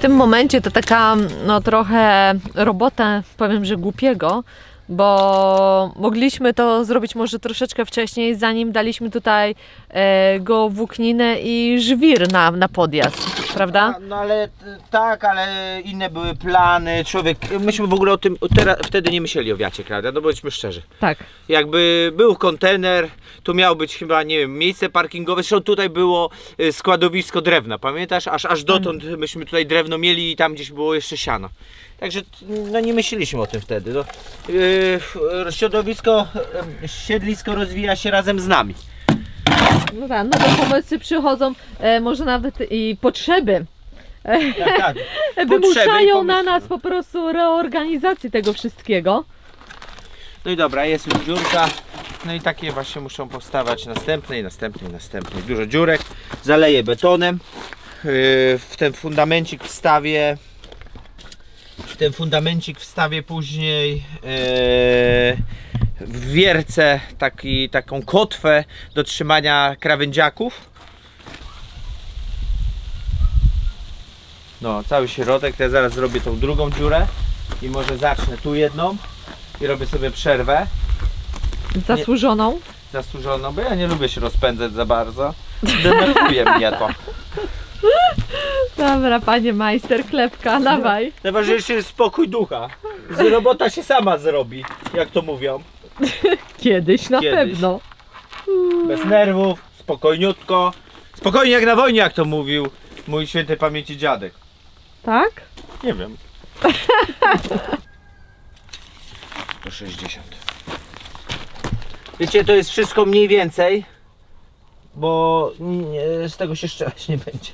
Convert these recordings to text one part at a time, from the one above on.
W tym momencie to taka no trochę robota, powiem, że głupiego, bo mogliśmy to zrobić może troszeczkę wcześniej, zanim daliśmy tutaj go włókninę i żwir na podjazd, prawda? No ale tak, ale inne były plany, myśmy w ogóle o tym wtedy nie myśleli o wiacie, prawda? No bądźmy szczerzy. Tak. Jakby był kontener, tu miało być chyba, nie wiem, miejsce parkingowe, zresztą tutaj było składowisko drewna, pamiętasz? Aż dotąd myśmy tutaj drewno mieli i tam gdzieś było jeszcze siano. Także no nie myśleliśmy o tym wtedy. No, siedlisko rozwija się razem z nami. No tak, no do pomocy przychodzą może nawet i potrzeby. Tak. Wymuszają na nas po prostu reorganizację tego wszystkiego. No i dobra, jest już dziurka. No i takie właśnie muszą powstawać następne. Dużo dziurek. Zaleję betonem. W ten fundamencik wstawię później w wiercę taką kotwę do trzymania krawędziaków. No, cały środek. To ja zaraz zrobię tą drugą dziurę i może zacznę tu jedną i robię sobie przerwę. Zasłużoną? Zasłużoną, bo ja nie lubię się rozpędzać za bardzo. Denerwuje mnie to. Dobra, panie majster, klepka, dawaj. Najważniejszy jest spokój ducha. Robota się sama zrobi, jak to mówią. Kiedyś na pewno. Bez nerwów, spokojniutko. Spokojnie jak na wojnie, jak to mówił mój świętej pamięci dziadek. Tak? Nie wiem. 160. Wiecie, to jest wszystko mniej więcej, bo z tego się strzelać nie będzie.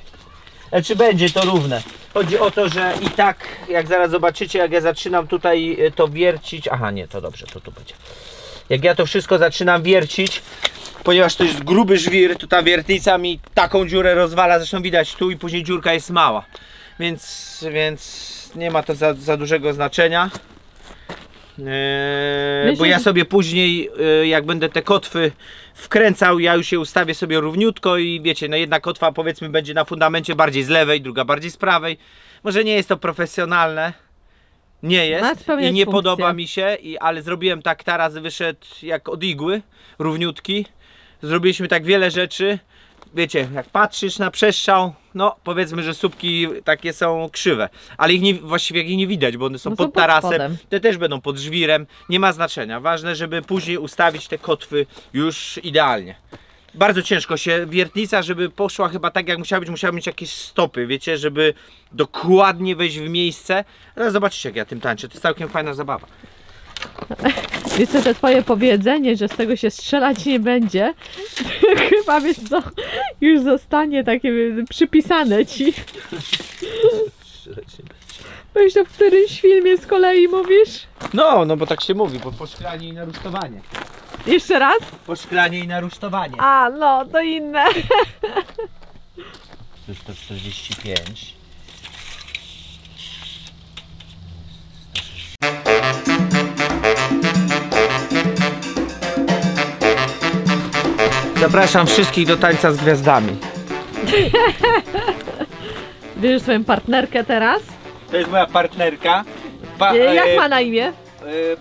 Znaczy będzie to równe. Chodzi o to, że i tak, jak zaraz zobaczycie, jak ja zaczynam tutaj to wiercić. Aha, nie, to dobrze, to tu będzie. Jak ja to wszystko zaczynam wiercić, ponieważ to jest gruby żwir, to ta wiertnica mi taką dziurę rozwala. Zresztą widać tu i później dziurka jest mała. Więc nie ma to za dużego znaczenia. Bo ja sobie później, jak będę te kotwy wkręcał, ja już je ustawię sobie równiutko i wiecie, no jedna kotwa powiedzmy będzie na fundamencie bardziej z lewej, druga bardziej z prawej. Może nie jest to profesjonalne, nie jest i nie podoba mi się, ale zrobiłem tak, taras wyszedł jak od igły, równiutki. Zrobiliśmy tak wiele rzeczy. Wiecie, jak patrzysz na przestrzał, no powiedzmy, że słupki takie są krzywe, ale właściwie ich nie widać, bo one są pod tarasem, te też będą pod żwirem, nie ma znaczenia. Ważne, żeby później ustawić te kotwy już idealnie. Bardzo ciężko się, wiertnica, żeby poszła chyba tak jak musiała mieć jakieś stopy, wiecie, żeby dokładnie wejść w miejsce. Ale zobaczycie, jak ja tym tańczę, to jest całkiem fajna zabawa. Wiesz co, to twoje powiedzenie, że z tego się strzelać nie będzie, chyba wiesz co, już zostanie takie przypisane ci. Bo jeszcze w którymś filmie z kolei mówisz? No bo tak się mówi, po szklanie i na rusztowanie. Jeszcze raz? Po szklanie i na rusztowanie. A, no, to inne. To jest 145. Zapraszam wszystkich do tańca z gwiazdami. Bierzesz swoją partnerkę teraz? To jest moja partnerka. Jak ma na imię?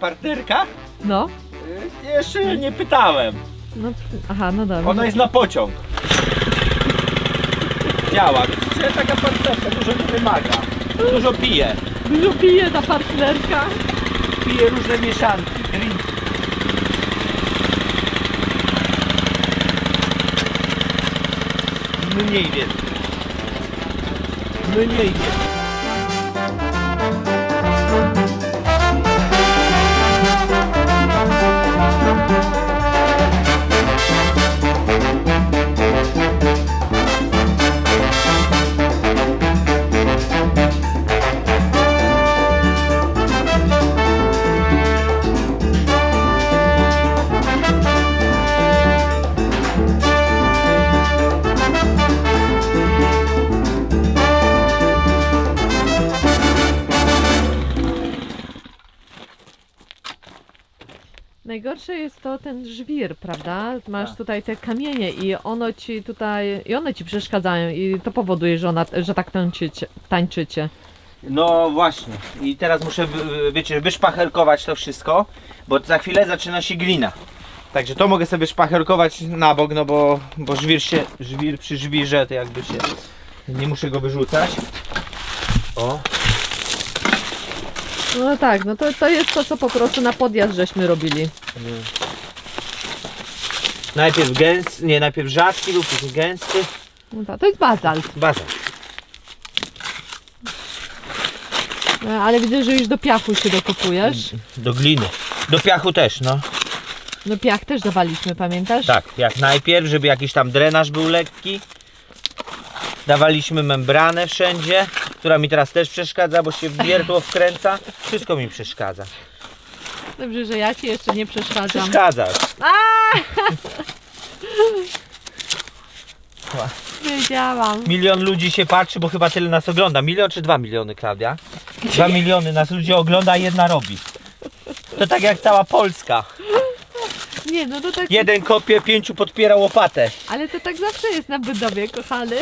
Partnerka? No. Jeszcze nie pytałem. No, aha, no dobra. Ona jest na pociąg. Działa. Widzicie, taka partnerka dużo nie wymaga. Dużo pije. Dużo pije ta partnerka. Pije różne mieszanki, drinki. Mniej więcej. Mniej więcej. najgorsze jest to ten żwir, prawda? Masz Tak. tutaj te kamienie i one ci przeszkadzają i to powoduje, że tak tańczycie. No właśnie. I teraz muszę, wiecie, wyszpachelkować to wszystko, bo za chwilę zaczyna się glina. Także to mogę sobie szpachelkować na bok, no bo żwir przy żwirze to jakby się, nie muszę go wyrzucać. O. No tak, no to jest to, co po prostu na podjazd żeśmy robili. Najpierw gęsty, najpierw rzadki lub później gęsty. No tak, to jest bazalt. Bazalt. Ale widzę, że już do piachu się dokopujesz. Do gliny. Do piachu też, no. No piach też dawaliśmy, pamiętasz? Tak, jak najpierw, żeby jakiś tam drenaż był lekki. Dawaliśmy membranę wszędzie, która mi teraz też przeszkadza, bo się wiertło wkręca. Wszystko mi przeszkadza. Dobrze, że ja ci jeszcze nie przeszkadzam. Przeszkadza. Wiedziałam. 1 000 000 ludzi się patrzy, bo chyba tyle nas ogląda. 1 000 000 czy 2 miliony, Klaudia? 2 miliony nas ludzi ogląda, a 1 robi. To tak jak cała Polska. Nie, no to tak. 1 kopie, 5 podpiera łopatę. Ale to tak zawsze jest na budowie, kochany.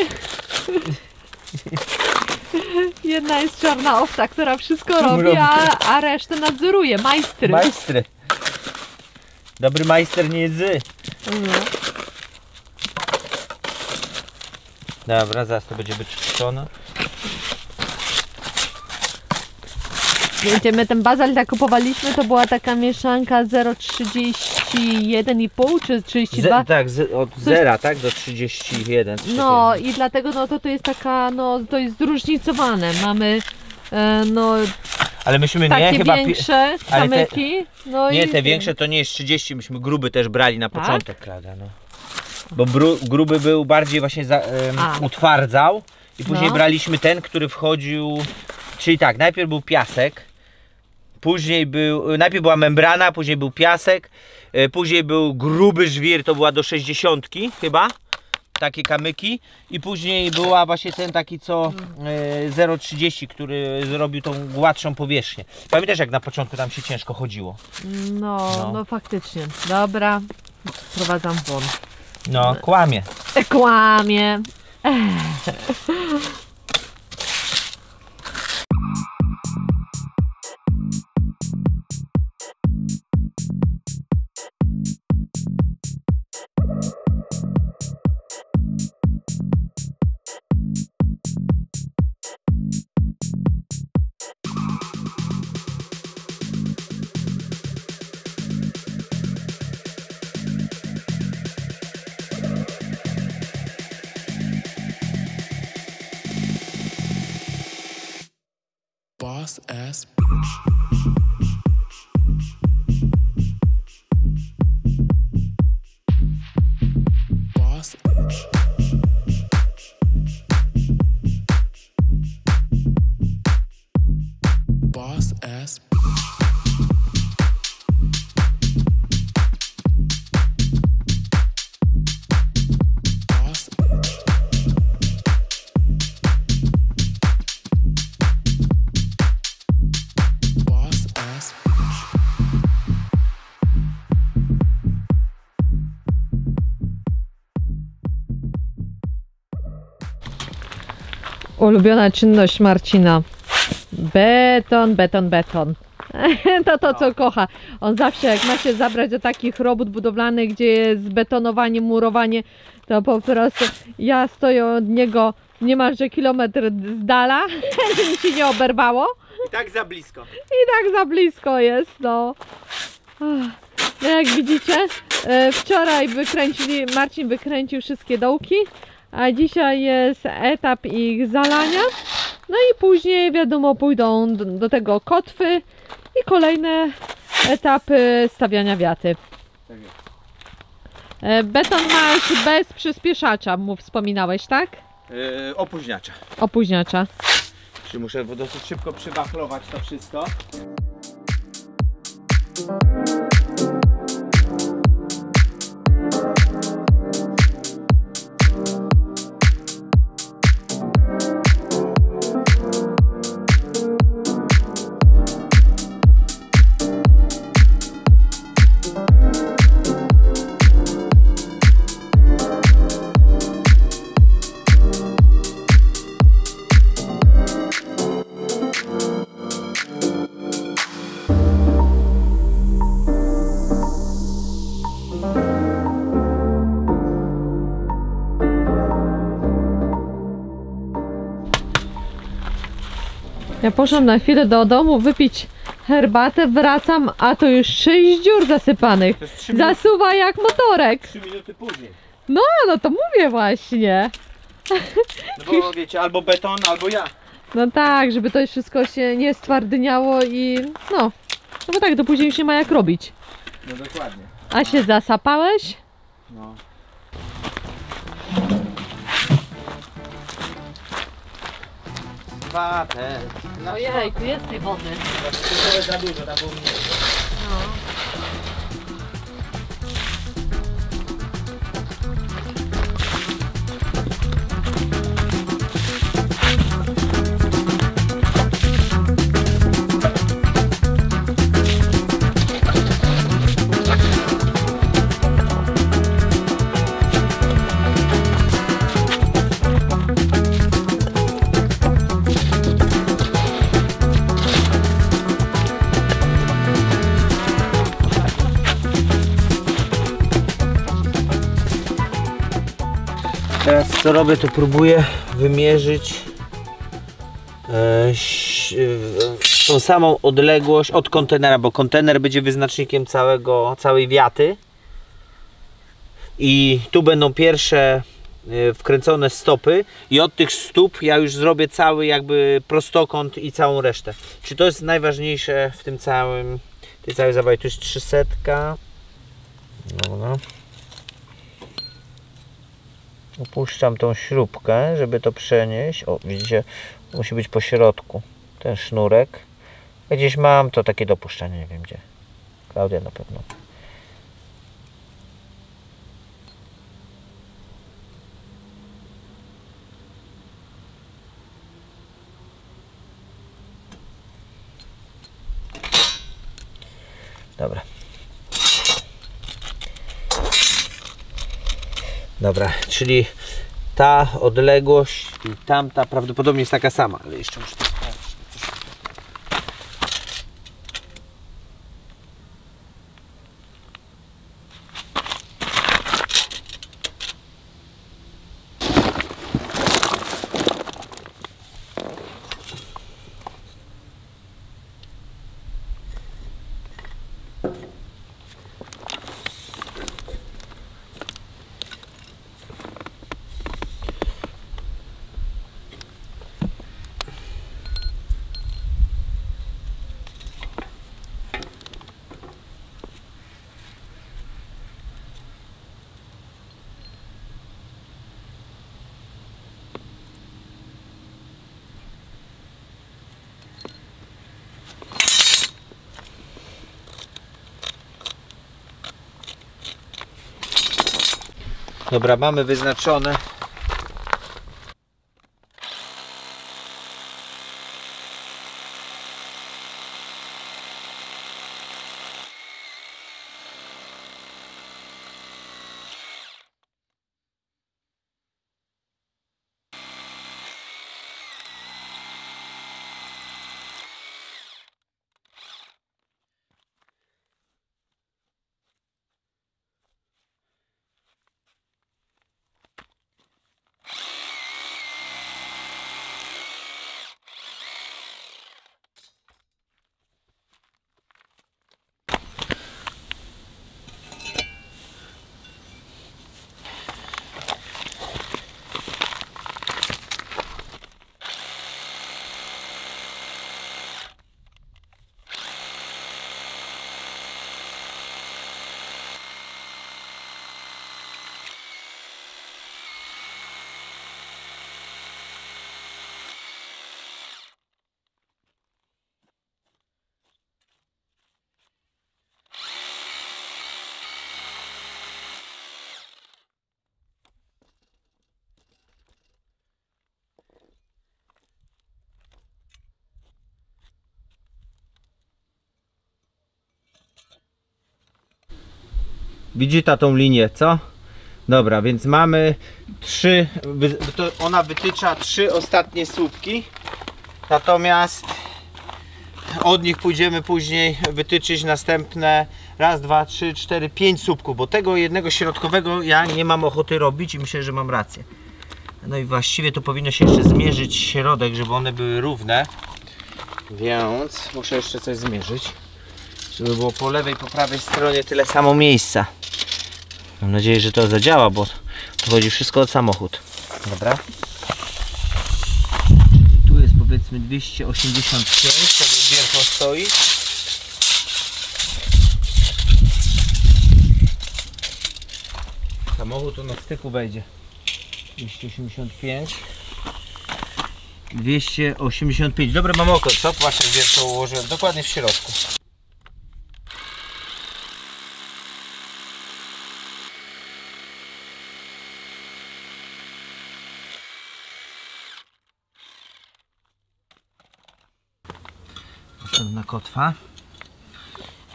Jedna jest czarna owca, która wszystko robi, a resztę nadzoruje. Majstry. Majstry. Dobry majster nie jest zły. Dobra, zaraz to będzie wyczyszczone. Wiecie, my ten bazalt jak kupowaliśmy, to była taka mieszanka 0,31,5 czy 32. Tak, od 0 tak, do 31. No i dlatego no to jest taka, no to jest zróżnicowane. Mamy no ale myśmy takie nie chyba większe kamyki. No nie, i te większe to nie jest 30, myśmy gruby też brali na początek, prawda? No. Bo gruby był bardziej właśnie utwardzał i później braliśmy ten, który wchodził, czyli tak, najpierw był piasek, najpierw była membrana, później był piasek, później był gruby żwir, to była do 60 chyba, takie kamyki i później była właśnie ten taki co 0,30, który zrobił tą gładszą powierzchnię. Pamiętasz jak na początku tam się ciężko chodziło? No faktycznie. Dobra, sprowadzam won. No, kłamie. Kłamie. Boss ass bitch. Boss bitch. Boss ass bitch. Boss bitch. Boss ass bitch. Ulubiona czynność Marcina. Beton, beton, beton. To co kocha. On zawsze jak ma się zabrać do takich robót budowlanych, gdzie jest betonowanie, murowanie, to po prostu ja stoję od niego niemalże kilometr z dala, żeby mi się nie oberwało. I tak za blisko. I tak za blisko jest, no. No jak widzicie, wczoraj Marcin wykręcił wszystkie dołki, a dzisiaj jest etap ich zalania. No i później wiadomo pójdą do tego kotwy i kolejne etapy stawiania wiaty. Beton masz bez przyspieszacza, wspominałeś, tak? Opóźniacza. Opóźniacza. Czyli muszę dosyć szybko przywachlować to wszystko. Ja poszłam na chwilę do domu wypić herbatę, wracam, a to już 6 dziur zasypanych. To jest 3 minuty, Zasuwa jak motorek. 3 minuty później. No to mówię właśnie. No bo wiecie, albo beton, albo ja. No tak, żeby to wszystko się nie stwardniało i no bo tak, to później już nie ma jak robić. No dokładnie. A się zasapałeś? No. Watę. Ojejku, jest tej wody. To jest za dużo, tam było mniej. Teraz co robię, to próbuję wymierzyć tą samą odległość od kontenera, bo kontener będzie wyznacznikiem całej wiaty. I tu będą pierwsze wkręcone stopy i od tych stóp ja już zrobię cały jakby prostokąt i całą resztę. Czy to jest najważniejsze w tym tej całej zabawie? Tu jest 300. Dobra. Opuszczam tą śrubkę, żeby to przenieść. O, widzicie, musi być po środku ten sznurek. Gdzieś mam to takie dopuszczanie, nie wiem gdzie. Klaudia na pewno. Dobra. Dobra, czyli ta odległość i tamta prawdopodobnie jest taka sama, ale jeszcze muszę to sprawdzić. Dobra, mamy wyznaczone. Widzi ta tą linię, co? Dobra, więc mamy 3, ona wytycza 3 ostatnie słupki, natomiast od nich pójdziemy później wytyczyć następne 1, 2, 3, 4, 5 słupków, bo tego jednego środkowego ja nie mam ochoty robić i myślę, że mam rację. No i właściwie to powinno się jeszcze zmierzyć środek, żeby one były równe. Więc muszę jeszcze coś zmierzyć, żeby było po lewej, po prawej stronie tyle samo miejsca. Mam nadzieję, że to zadziała, bo tu chodzi wszystko o samochód. Dobra. Tu jest powiedzmy 285, to wiertło stoi. Samochód tu na styku wejdzie. 285. 285. Dobre mam oko, co? Patrzę, wiertło ułożyłem dokładnie w środku. Następna kotwa.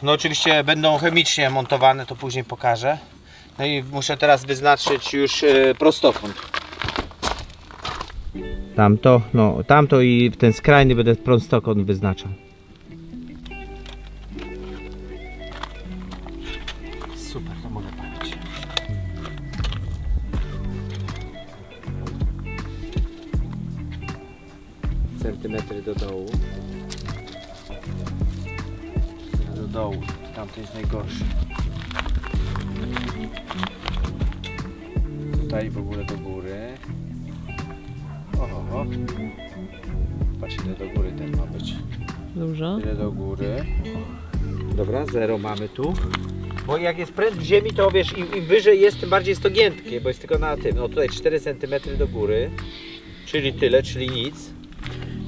No oczywiście będą chemicznie montowane, to później pokażę. No i muszę teraz wyznaczyć już prostokąt. Tamto, no tamto i ten skrajny będę prostokąt wyznaczał. Super, to mogę palić. Centymetry do dołu. Do dołu, tamto jest najgorsze. Tutaj w ogóle do góry. Oho. Patrz, ile do góry ten ma być. Dużo. Ile do góry. Dobra, 0 mamy tu. Bo jak jest pręt w ziemi, to wiesz, im wyżej jest, tym bardziej jest to giętkie, bo jest tylko na tym. No tutaj 4 cm do góry. Czyli tyle, czyli nic.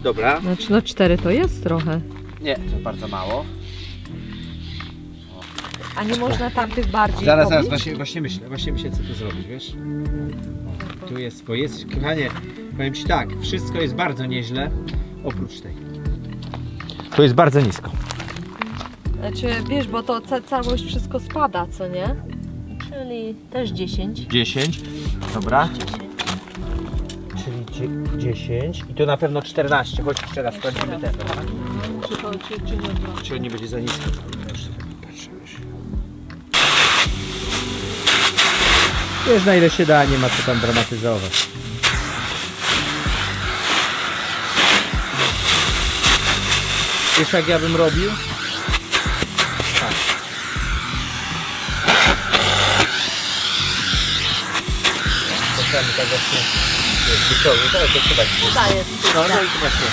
Dobra. Znaczy no 4 to jest trochę. Nie, to bardzo mało. A nie można tamtych bardziej Zaraz, pobić? właśnie myślę, co tu zrobić, wiesz? Tu jest, bo jest, kochanie, powiem Ci tak, wszystko jest bardzo nieźle, oprócz tej. Tu jest bardzo nisko. Znaczy, wiesz, bo to całość wszystko spada, co nie? Czyli też 10. 10, dobra. Czyli 10 i tu na pewno 14, choć jeszcze raz sprawdzimy ten. Czy on nie będzie za nisko? Wiesz, na ile się da, nie ma co tam dramatyzować. Wiesz, jak ja bym robił? Tak. Potrzebny tak właśnie wyciągnąć, ale to chyba się Daję. no i to właśnie.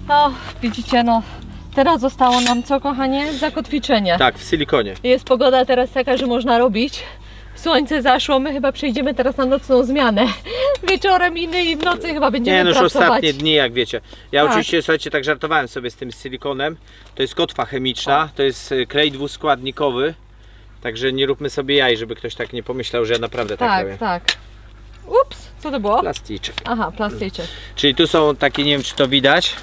No, widzicie, no. Teraz zostało nam co, kochanie? Zakotwiczenie. Tak, w silikonie. Jest pogoda teraz taka, że można robić. Słońce zaszło, my chyba przejdziemy teraz na nocną zmianę. Wieczorem i w nocy chyba będziemy Nie, no już pracować. ostatnie dni, jak wiecie. Ja Tak. oczywiście, słuchajcie, tak żartowałem sobie z tym silikonem. To jest kotwa chemiczna, to jest klej dwuskładnikowy. Także nie róbmy sobie jaj, żeby ktoś tak nie pomyślał, że ja naprawdę tak robię. Tak, tak. Ups, co to było? Plasticzek. Aha, plastyczek. Czyli tu są takie, nie wiem czy to widać,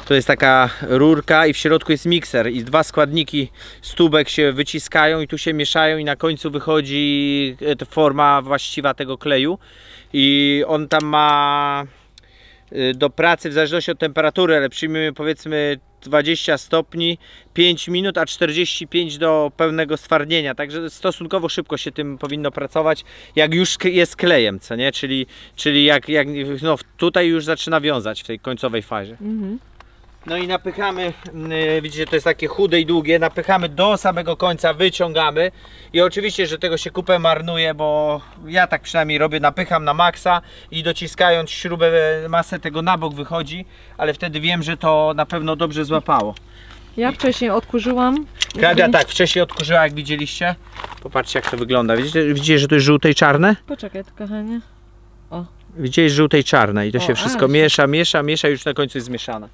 to jest taka rurka i w środku jest mikser i 2 składniki z tubek się wyciskają i tu się mieszają i na końcu wychodzi forma właściwa tego kleju i on tam ma do pracy w zależności od temperatury, ale przyjmijmy powiedzmy 20 stopni, 5 minut, a 45 do pełnego stwardnienia, także stosunkowo szybko się tym powinno pracować, jak już jest klejem, co nie? Czyli jak no, tutaj już zaczyna wiązać w tej końcowej fazie. No i napychamy, widzicie, to jest takie chude i długie, napychamy do samego końca, wyciągamy i oczywiście, że tego się kupę marnuje, bo ja tak przynajmniej robię, napycham na maksa i dociskając śrubę, masę tego na bok wychodzi, ale wtedy wiem, że to na pewno dobrze złapało. Ja wcześniej odkurzyłam. Klaudia tak, wcześniej odkurzyła, jak widzieliście. Popatrzcie, jak to wygląda. Widzicie, że to jest żółte i czarne? Poczekaj, to kochanie. O. Widzicie, jest żółte i czarne i to się wszystko ale miesza i już na końcu jest zmieszane.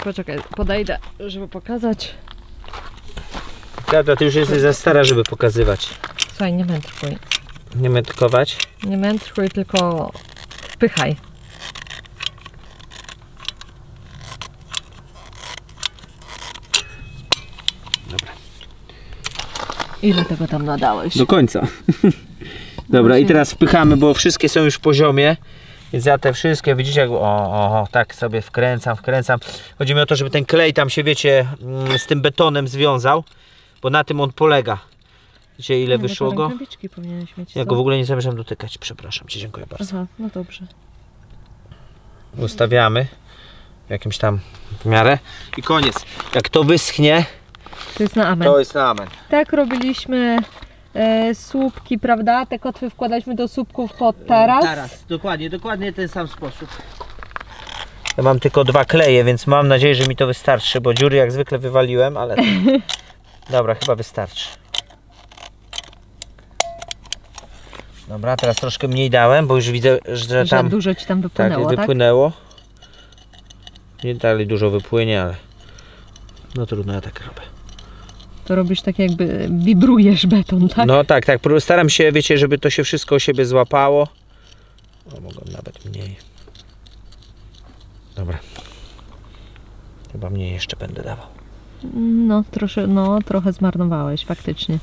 Poczekaj, podejdę, żeby pokazać. Klaudia, ty już jesteś za stara, żeby pokazywać. Słuchaj, nie mędrkuj. Nie mędrkować. Nie mędrkuj, tylko wpychaj. Dobra. Ile tego tam nadałeś? Do końca. Dobra, i teraz wpychamy, bo wszystkie są już w poziomie. Więc ja te wszystkie, widzicie, jak tak sobie wkręcam. Chodzi mi o to, żeby ten klej tam się, wiecie, z tym betonem związał, bo na tym on polega. Wiecie, ile wyszło go? Ja go w ogóle nie zamierzam dotykać, przepraszam cię, dziękuję bardzo. Aha, no dobrze. Ustawiamy w jakimś tam w miarę i koniec. Jak to wyschnie, To jest na amen. to jest na amen. Tak robiliśmy słupki, prawda? Te kotwy wkładaliśmy do słupków pod taras. Taras, dokładnie ten sam sposób. Ja mam tylko 2 kleje, więc mam nadzieję, że mi to wystarczy, bo dziury jak zwykle wywaliłem, ale... Dobra, chyba wystarczy. Dobra, teraz troszkę mniej dałem, bo już widzę, że tam... dużo ci tam wypłynęło, tak? Wypłynęło. Nie dalej dużo wypłynie, ale... No trudno, ja tak robię. To robisz tak jakby wibrujesz beton, tak? No tak. Staram się, wiecie, żeby to się wszystko o siebie złapało. O, mogę nawet mniej. Dobra. Chyba mniej jeszcze będę dawał. No, trochę zmarnowałeś faktycznie.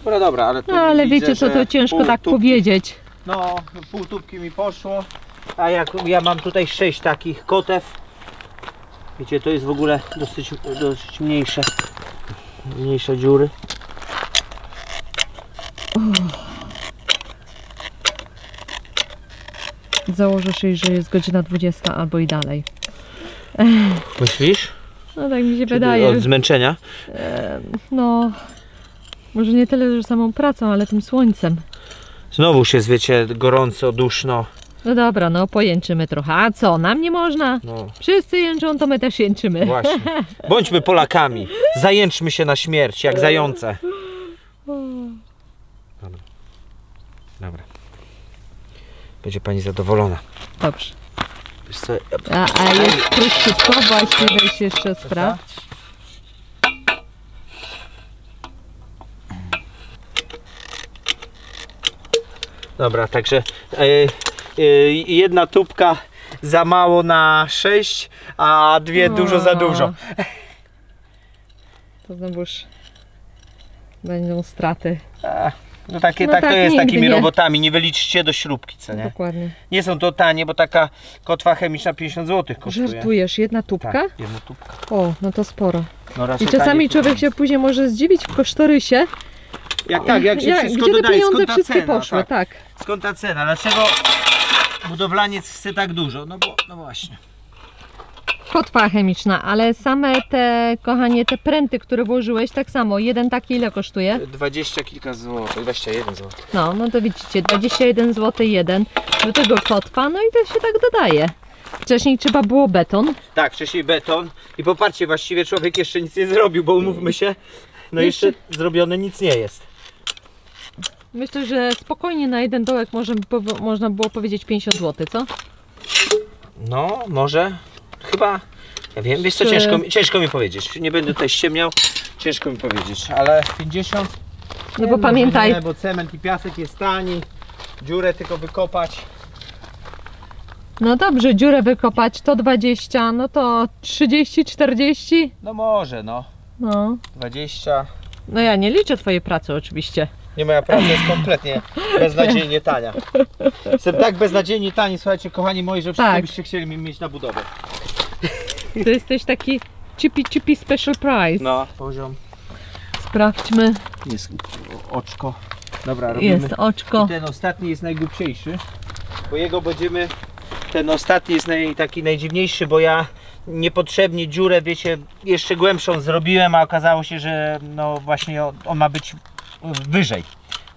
No dobra, ale to No, ale widzę, wiecie co, to że ciężko pół tak tubki- powiedzieć. No, pół tubki mi poszło. A jak ja mam tutaj 6 takich kotew. Wiecie, to jest w ogóle dosyć mniejsze dziury. Założę się, że jest godzina 20 albo i dalej. Myślisz? No tak mi się wydaje. Od zmęczenia? No, może nie tyle, że samą pracą, ale tym słońcem. Znowuż jest, wiecie, gorąco, duszno. No dobra, no pojęczymy trochę. A co, nam nie można? No. Wszyscy jęczą, to my też jęczymy. Właśnie. Bądźmy Polakami. Zajęczmy się na śmierć, jak zające. Dobra. Będzie pani zadowolona. Dobrze. Wiesz co? A jest krótko, właśnie weź jeszcze sprawdź. Dobra, także jedna tubka za mało na 6, a 2 dużo za dużo. To znowuż będą straty. No tak to tak, jest nigdy takimi nie. robotami, nie wyliczcie do śrubki, co nie? Dokładnie. Nie są to tanie, bo taka kotwa chemiczna 50 zł kosztuje. Żartujesz, jedna tubka? Tak, jedna tubka. O, no to sporo. No I raczej czasami taniej człowiek to się później może zdziwić w kosztorysie. jak się wszystko gdzie te dodaje, pieniądze skąd ta wszystkie cena, poszły, tak. Skąd ta cena? Dlaczego budowlaniec chce tak dużo? No właśnie. Kotwa chemiczna, ale same te, kochanie, te pręty, które włożyłeś, tak samo. Jeden taki ile kosztuje? 20 kilka złotych, 21 zł. No to widzicie, 21 zł jeden do tego kotwa, no i to się tak dodaje. Wcześniej trzeba było beton. Tak, wcześniej beton i popatrzcie, właściwie człowiek jeszcze nic nie zrobił, bo umówmy się, no jeszcze zrobione nic nie jest. Myślę, że spokojnie na jeden dołek można było powiedzieć 50 zł, co? No, może, chyba, ja wiem, wiesz co, ciężko mi powiedzieć, nie będę tutaj ściemniał, ciężko mi powiedzieć, ale 50? No bo pamiętaj, Nie, bo cement i piasek jest tani, dziurę tylko wykopać. no dobrze, dziurę wykopać to 20, no to 30, 40? No może, no, No. 20. No ja nie liczę twojej pracy oczywiście. Nie, moja praca jest kompletnie beznadziejnie tania. Jestem tak beznadziejnie tani, słuchajcie, kochani moi, że wszyscy byście chcieli mnie mieć na budowę. Ty jesteś taki chippy special price. No, poziom. Sprawdźmy. Jest oczko. Dobra, robimy. Jest oczko. I ten ostatni jest najgłupsiejszy, bo jego będziemy... Ten ostatni jest taki najdziwniejszy, bo ja niepotrzebnie dziurę, wiecie, jeszcze głębszą zrobiłem, a okazało się, że no właśnie on ma być wyżej.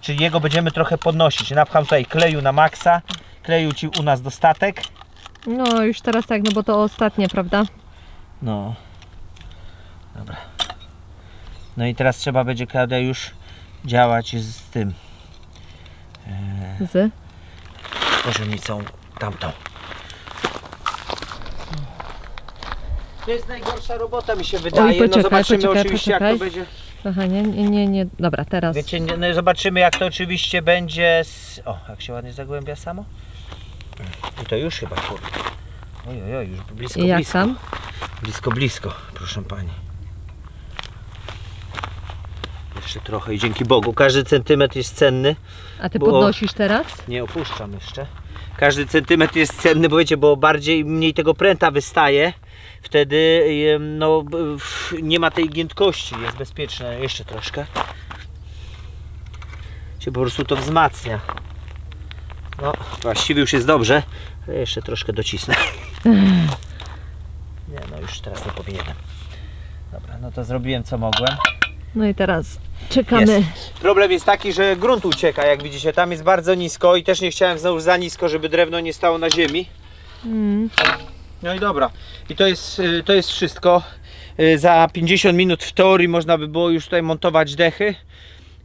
Czyli jego będziemy trochę podnosić. Napcham tutaj kleju na maksa. Kleju ci u nas dostatek. No już teraz tak, no bo to ostatnie, prawda? No. Dobra. No i teraz trzeba będzie, Klaudia, już działać z tym. Z? Poziomicą tamtą. To jest najgorsza robota, mi się wydaje. Oj, poczekaj, no zobaczymy oczywiście poczekaj. jak to będzie. Kochanie, nie. Dobra, teraz. Wiecie, no zobaczymy jak to oczywiście będzie z... O, jak się ładnie zagłębia samo. I to już chyba, kurde. Oj, już blisko, I jak blisko. tam? Blisko, proszę pani. Jeszcze trochę i dzięki Bogu, każdy centymetr jest cenny. A ty bo- podnosisz teraz? Nie opuszczam jeszcze. Każdy centymetr jest cenny, bo wiecie, bo mniej tego pręta wystaje. Wtedy no, nie ma tej giętkości, jest bezpieczne. Jeszcze troszkę. Się po prostu to wzmacnia. No, właściwie już jest dobrze, ale jeszcze troszkę docisnę. Nie, no już teraz nie powinienem. Dobra, no to zrobiłem co mogłem. No i teraz czekamy. Jest. Problem jest taki, że grunt ucieka, jak widzicie, tam jest bardzo nisko i też nie chciałem znowu za nisko, żeby drewno nie stało na ziemi. No i dobra, i to jest wszystko. Za 50 minut w teorii można by było już tutaj montować dechy.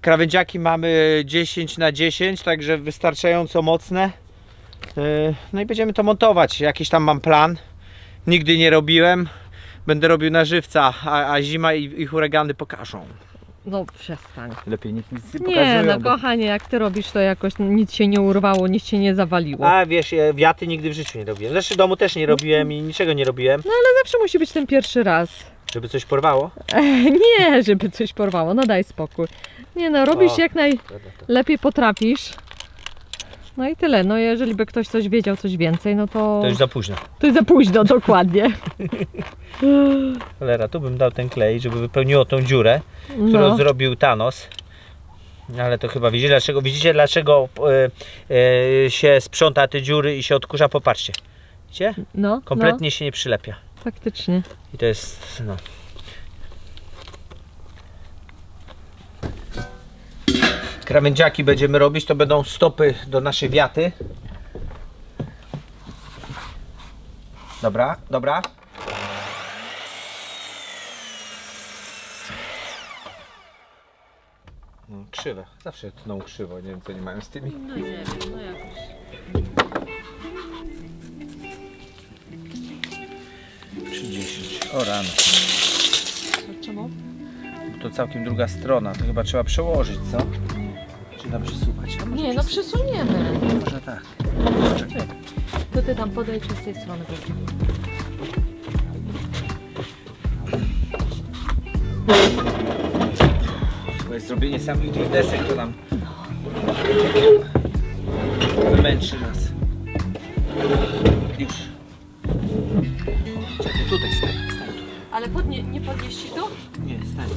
Krawędziaki mamy 10 na 10, także wystarczająco mocne. No i będziemy to montować. Jakiś tam mam plan. Nigdy nie robiłem. Będę robił na żywca, a zima i huragany pokażą. No przestań. Lepiej nic nie pokazują. Nie, no kochanie, jak ty robisz, to jakoś nic się nie urwało, nic się nie zawaliło. A wiesz, wiaty nigdy w życiu nie robiłem. Zresztą w domu też nie robiłem i niczego nie robiłem. No ale zawsze musi być ten pierwszy raz. Żeby coś porwało? Nie, żeby coś porwało, no daj spokój. Nie no, robisz jak najlepiej potrafisz. No i tyle, no jeżeli by ktoś coś wiedział, coś więcej, no to... To już za późno. To jest za późno, dokładnie. Cholera, tu bym dał ten klej, żeby wypełniło tą dziurę, którą zrobił Thanos. Ale to chyba widzicie dlaczego się sprząta te dziury i się odkurza? Popatrzcie. Widzicie? No, kompletnie się nie przylepia. Faktycznie. I to jest, no. Krawędziaki będziemy robić, to będą stopy do naszej wiaty. Dobra, dobra. No, krzywe. Zawsze tną krzywo, nie wiem co nie mają z tymi. No nie wiem, no jakoś. 30. O rano. Czemu? To całkiem druga strona, to chyba trzeba przełożyć, co? Czy da przesuwać? Nie, no przesuniemy. Może tak. To ty tam podejdź z tej strony. To jest zrobienie samych tych desek, to nam męczy nas. Już. Czekaj, tutaj stań tu. Ale nie podnieść ci to? Nie, stań.